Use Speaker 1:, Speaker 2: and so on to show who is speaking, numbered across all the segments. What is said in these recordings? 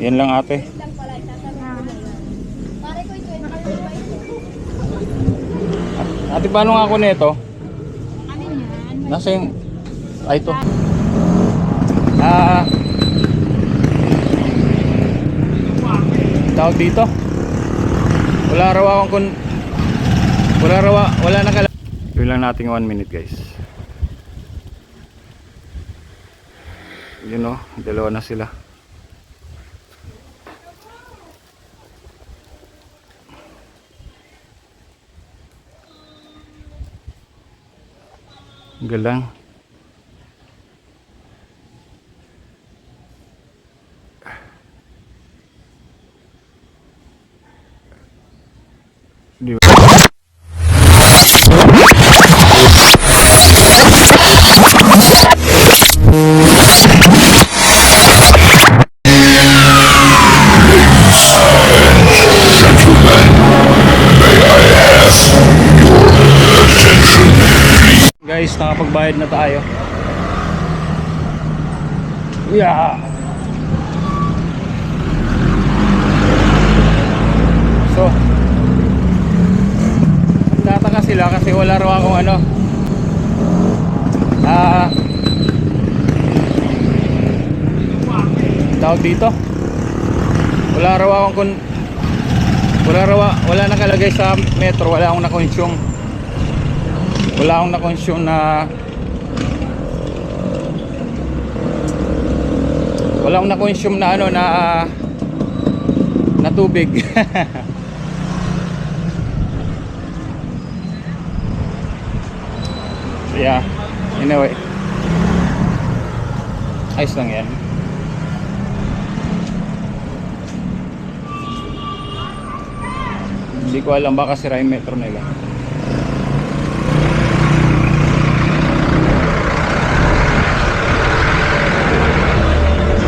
Speaker 1: Yan lang ate. Ate, paano nga ako nito?
Speaker 2: Ano yan?
Speaker 1: Nasa yung... Ay, ito. Tawag dito. Wala na kala. Gawin lang natin 1 minute guys. Yun o, dalawa na sila. Galang. Di ba? Guys, nakapagbayad na tayo. Yeah. So, tataka sila kasi wala raw akong ano. Tawag dito. Wala nakalagay sa metro, wala akong na-consume. Wala akong na-consume na ano na tubig. Yeah, anyway, ayos lang yan. Hindi ko alam, baka sira yung metro nila.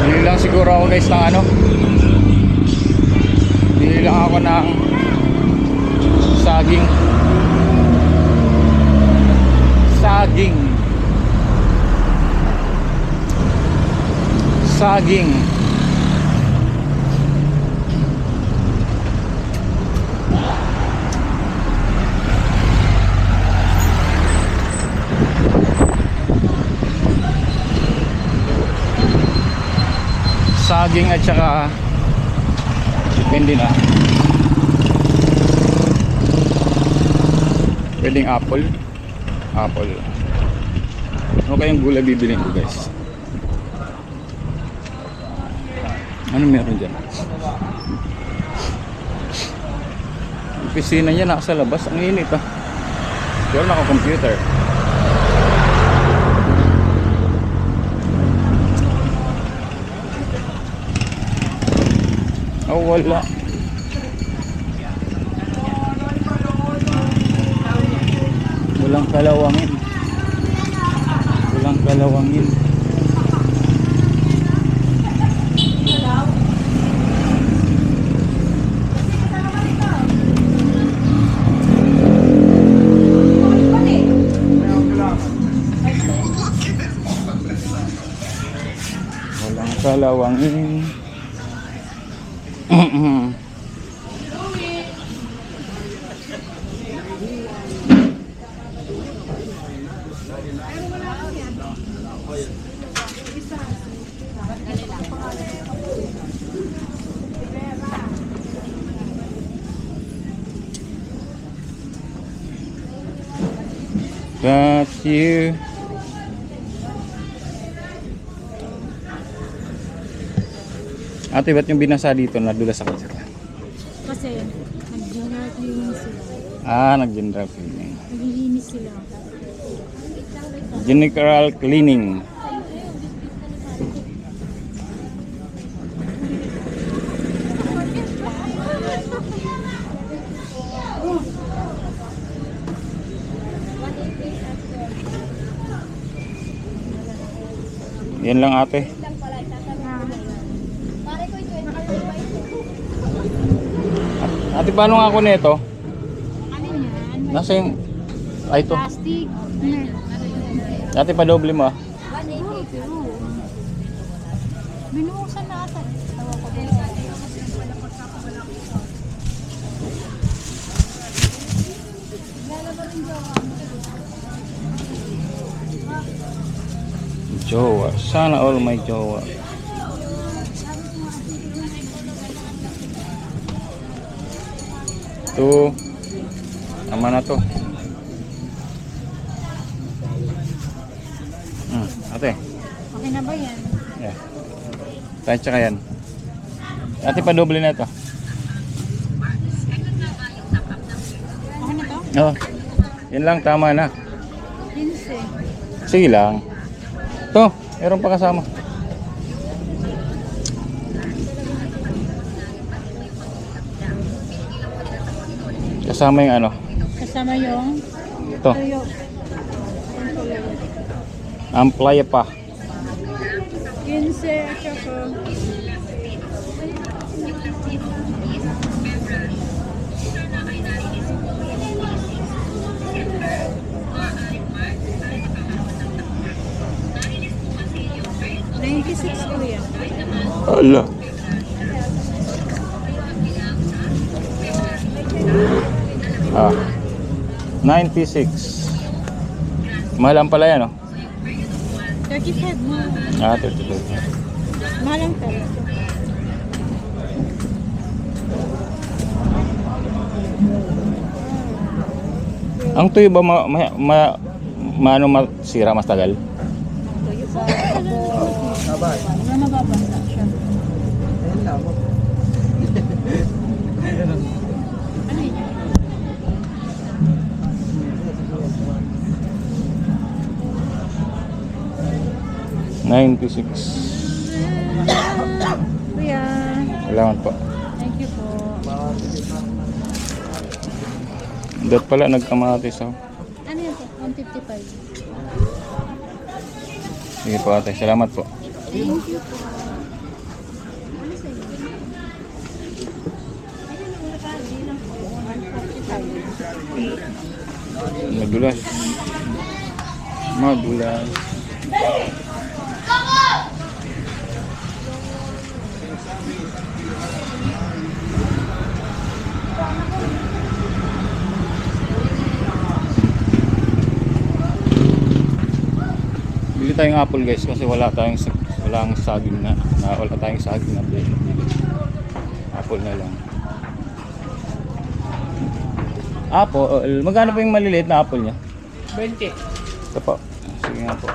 Speaker 1: Bili lang siguro ako guys ng ano, bili lang ako ng saging. Saging at saka depende na. Pwedeng apple. Ano kayang gulay bibilin ko guys? Ano meron dyan? Opisina niya nasa labas. Ang init ah. Pero naka-computer. Oh, wala. Walang kalawangin. Got you. Ate, ba't yung binasa dito nadulas ako sila?
Speaker 2: Kasi nag-general cleaning sila.
Speaker 1: Nag-general cleaning.
Speaker 2: Naglilinis sila.
Speaker 1: General cleaning. Yan lang ate. Ate, paano nga ako nito?
Speaker 2: Ano yan?
Speaker 1: Nasa yung... Ay, ito.
Speaker 2: Plastic.
Speaker 1: Ate, padoble mo ah.
Speaker 2: Binuo naubusan na ata. Tawa ko din. Lalaba rin jowa mo.
Speaker 1: Jowa. Sana all may jowa. Ito. Tama na to. Ate.
Speaker 2: Okay na ba yan?
Speaker 1: Yeah. Tayo tsaka yan. Ate, pa-doble na ito.
Speaker 2: Okay na to?
Speaker 1: Oh. Yan lang, tama na.
Speaker 2: 15.
Speaker 1: Sige lang. Ito, meron pa kasama. Kasama yung ano.
Speaker 2: Kasama yung
Speaker 1: Ito.
Speaker 2: tuyo.
Speaker 1: Amplaya pa.
Speaker 2: 15 at saka $96 kuya.
Speaker 1: Ala. Ah. 96. Mahal ang pala yan, oh.
Speaker 2: 35 mo.
Speaker 1: Ah, 32.
Speaker 2: Mahal ang pera.
Speaker 1: Ang tuyo ba maano masira mas tagal?
Speaker 2: Tuyo pa. Wala mababasa siya. Ano yun?
Speaker 1: $96.
Speaker 2: Kuya.
Speaker 1: Salamat po.
Speaker 2: Thank you po.
Speaker 1: Dot pala nagkamatis ako.
Speaker 2: Ano yun po? 155.
Speaker 1: Sige po ate, salamat po.
Speaker 2: Thank you po. Ano sa'yo?
Speaker 1: Madulas. Madulas. Bili tayong apple guys kasi wala tayong saging na wala tayong saging na bili. Apple na lang. Apple, magkano po yung maliliit na apple niya?
Speaker 3: 20.
Speaker 1: Ito po. Sige nga po.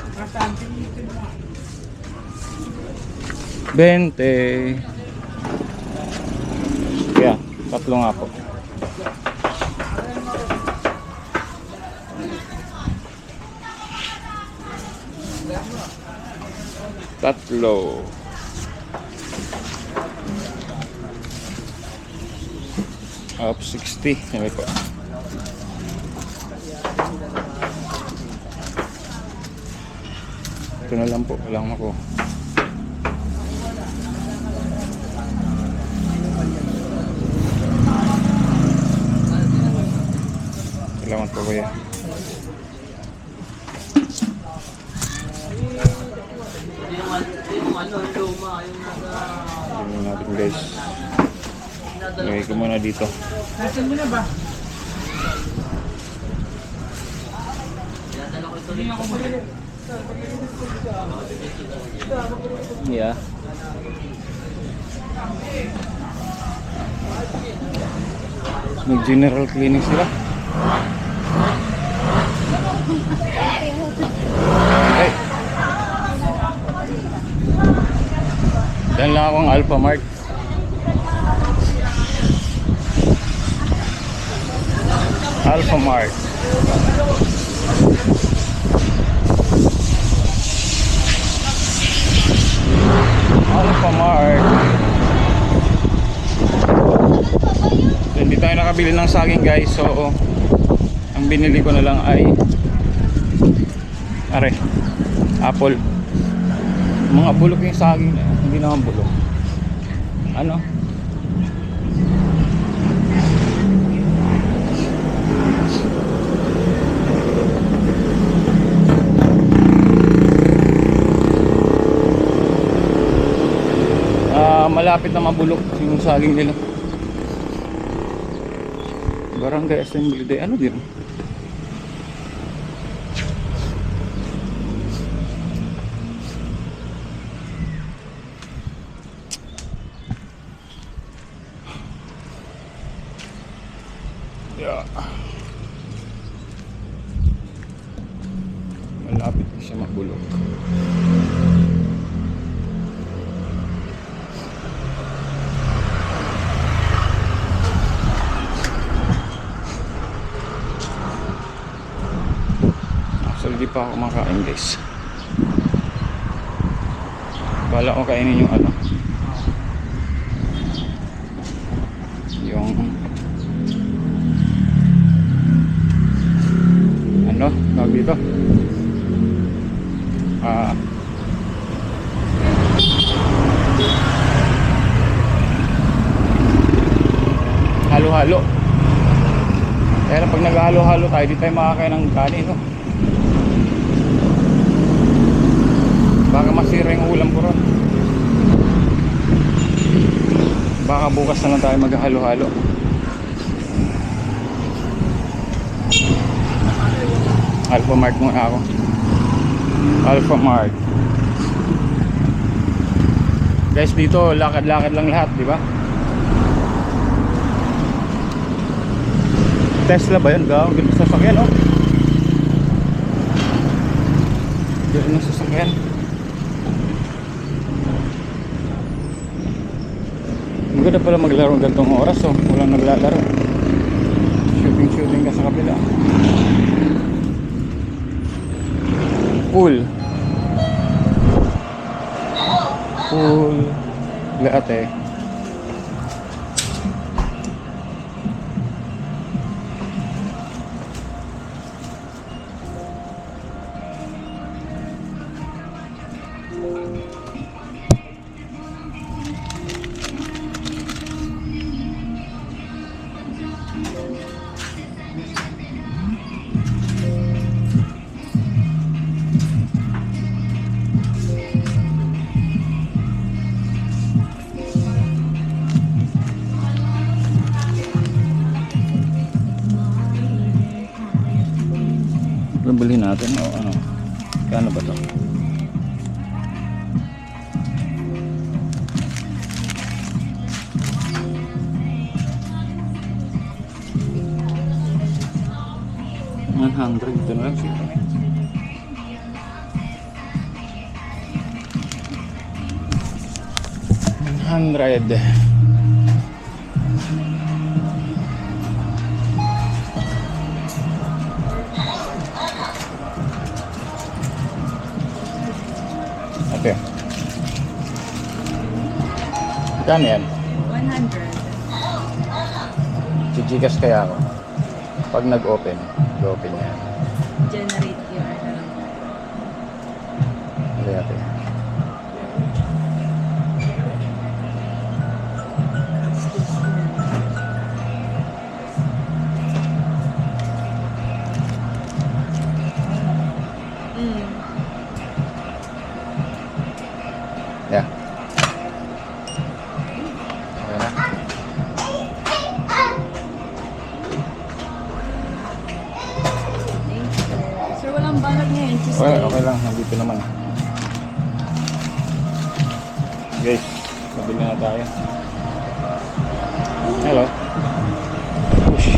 Speaker 1: 20. Yeah, tatlo nga po. Tatlo. Up 60. Sabi po. Ito na lang po. Walang ako. Salamat po kuya. Tingnan natin guys. Lagay ko muna dito.
Speaker 3: Nasaan mo na ba?
Speaker 1: Yeah. Mag-general cleaning sila. Hey. Dan lang akong Alpha Mart. Alpha Mart. Alpha Mart. So, hindi tayo nakabili ng saging guys. So ang binili ko na lang ay apple. Mga bulok yung saging. Hindi naman bulok. Ano? malapit na mabulok yung saging nila. Barangay Assembly Day. Ano din? Yeah. Malapit na siya mabulok. Actually di pa ako kumakain guys. Bala ko kainin yung ano, yung ano, tawag dito, halo-halo. Kaya lang pag naghalo-halo tayo, di tayo makakain ng kanin, no? Baka masira yung ulam ko ron. Baka bukas na lang tayo maghalo-halo. Alpha Mart muna ako. Alpha Mart. Guys, dito lakad-lakad lang lahat, di ba? Tesla ba yun? Gawin ng sasakyan, oh. Gawin ng sasakyan. Ang ganda pala maglaro ng ganitong oras, oh. Walang naglalaro. Shooting ka sa kabila. Pool lahat eh. Bilhin natin o ano, kano ba to? $100 ito na lang siya. $100. Okay. Kano yan?
Speaker 2: 100.
Speaker 1: Chichikas kaya ako. Pag nag-open yan.
Speaker 2: Generate your
Speaker 1: Okay, okay. Yeah. Okay na.
Speaker 2: Sir, walang banag ngayon.
Speaker 1: Okay, okay lang. Nandito naman. Guys, nabili na tayo. Hello. Push.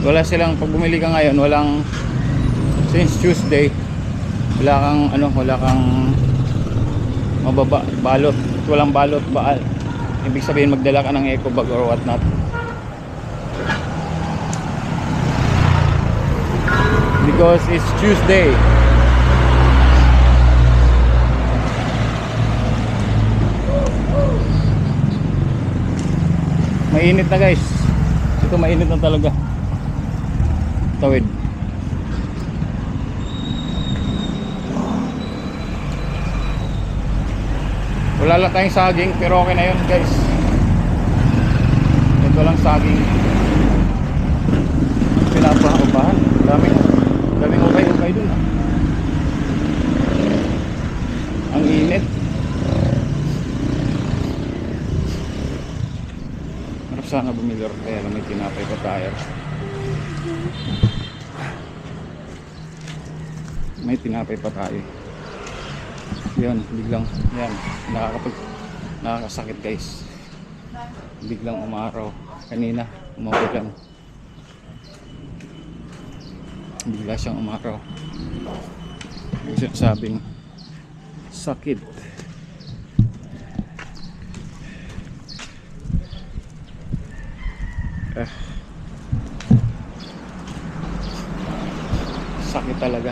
Speaker 1: Wala silang, pag bumili ka ngayon, walang, since Tuesday, wala kang mababa, balot. Walang balot, ibig sabihin magdala ka ng eco bag or what not. Because it's Tuesday. Mainit na guys. Ito mainit na talaga. Tawid. Wala lang tayong saging pero okay na yun guys. Ito lang saging. Pinapaupahan. Daming ukay-ukay dun. init. Harap sana bumili kaya lang may tinapay pa tayo. May tinapay pa tayo. Yan, biglang, yan, nakakasakit guys. Biglang umaraw. Kanina, umuulan. Bigla siyang umaraw. Yung sinasabing sakit. Sakit talaga.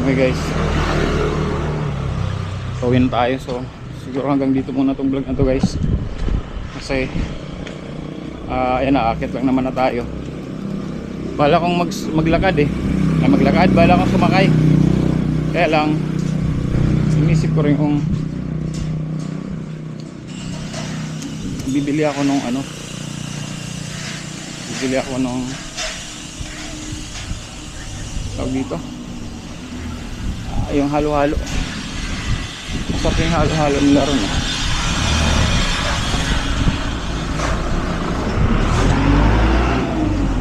Speaker 1: Okay guys, gawin tayo. So siguro hanggang dito muna itong vlog na to guys, kasi ayan, naakit lang naman na tayo. Bala kong maglakad maglakad, bala kong sumakay, kaya lang inisip ko rin kung bibili ako nung tawag dito, yung halo-halo. Masarap yung halo-halo nila ron.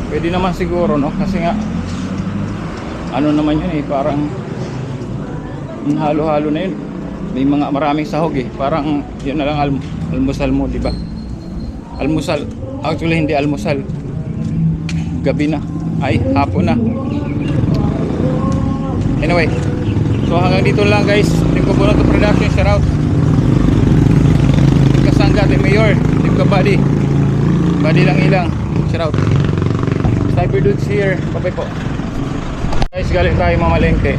Speaker 1: Pwede naman siguro, no? Kasi nga ano naman yun parang yung halo-halo na yun, may mga maraming sahog parang yun na lang almusal mo, di ba? Almusal, actually hindi almusal, gabi na, ay hapon na. Anyway, so hanggang dito lang guys. Team Kabuno to Production, shout out. Team Kasangga, Team Mayor, Team Kabady, Badi lang ilang, shout out. Sniper Dudes here, bye po guys. Galing tayo mamalengke.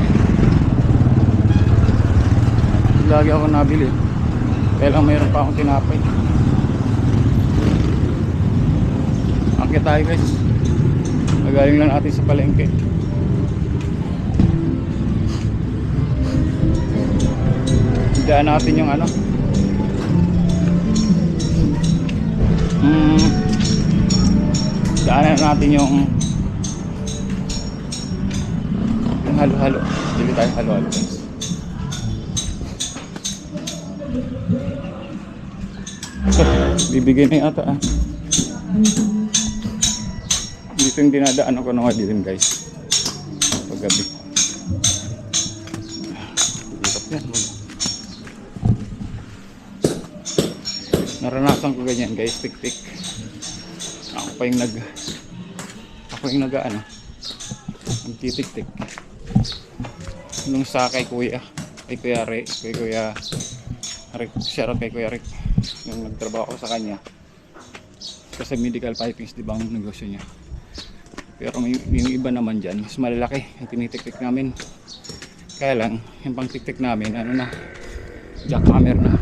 Speaker 1: Lagi ako nabili, kaya lang mayroon pa akong tinapay. Akit tayo guys, magaling lang natin sa palengke. Daan natin yung daanan natin yung halo-halo. Bili tayo halo-halo guys. Bibigyan na yata dito yung dinadaan ako ng din guys paggabi. Hirap yan. Naranasan ko ganyan guys, tik-tik. Ako yung nagtitik-tik nung sa kay Kuya Rick, shoutout kay Kuya Rick, yung nagtrabaho ko sa kanya kasi medical pipings, di ba ang negosyo niya. Pero yung iba naman dyan mas malalaki yung tinitik-tik namin, kaya lang yung pang tik-tik namin jackhammer na.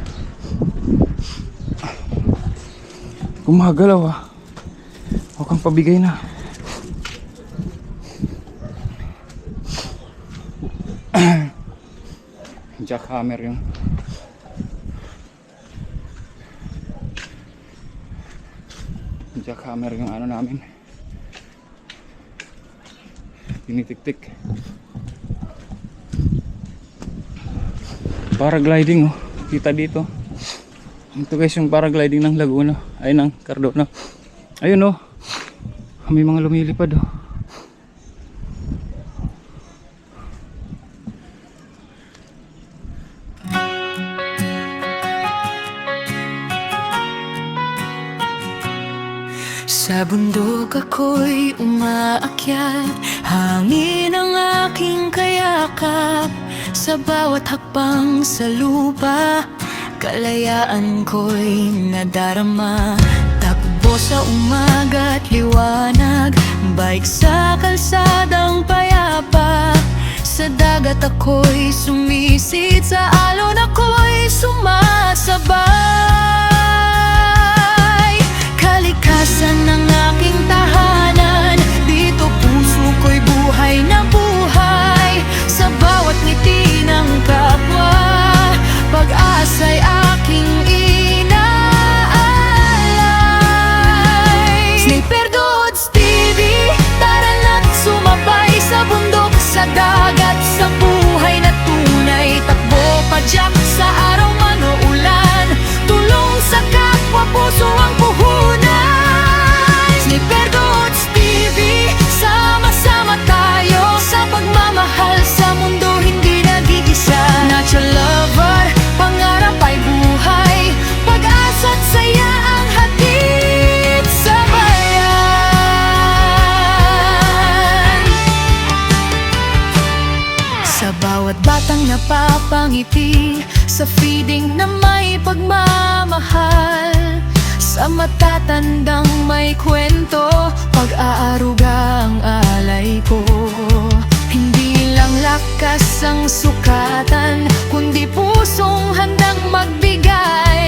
Speaker 1: Gumagalaw huwag kang pabigay na. Jackhammer yung namin, tinitik-tik. Paragliding kita dito. Ito guys yung paragliding ng Laguna, ay ng Cardona. Ayun may mga lumilipad
Speaker 2: Sa bundok ako'y umaakyat, hangin ang aking kayakap. Sa bawat hakbang sa lupa, kalayaan ko'y nadarama. Takbo sa umaga't liwanag, bike sa kalsadang payapa. Sa dagat ako'y sumisid, sa alon ako'y sumasabay. Kalikasan ng aking tahanan, dito puso ko'y buhay na buhay. Sa bawat ngiti ng kapwa, pag-asa'y aking inaay.
Speaker 4: ngiti, sa feeding na may pagmamahal, sa matatandang may kwento, pag-aaruga ang alay ko. Hindi lang lakas ang sukatan, kundi pusong handang magbigay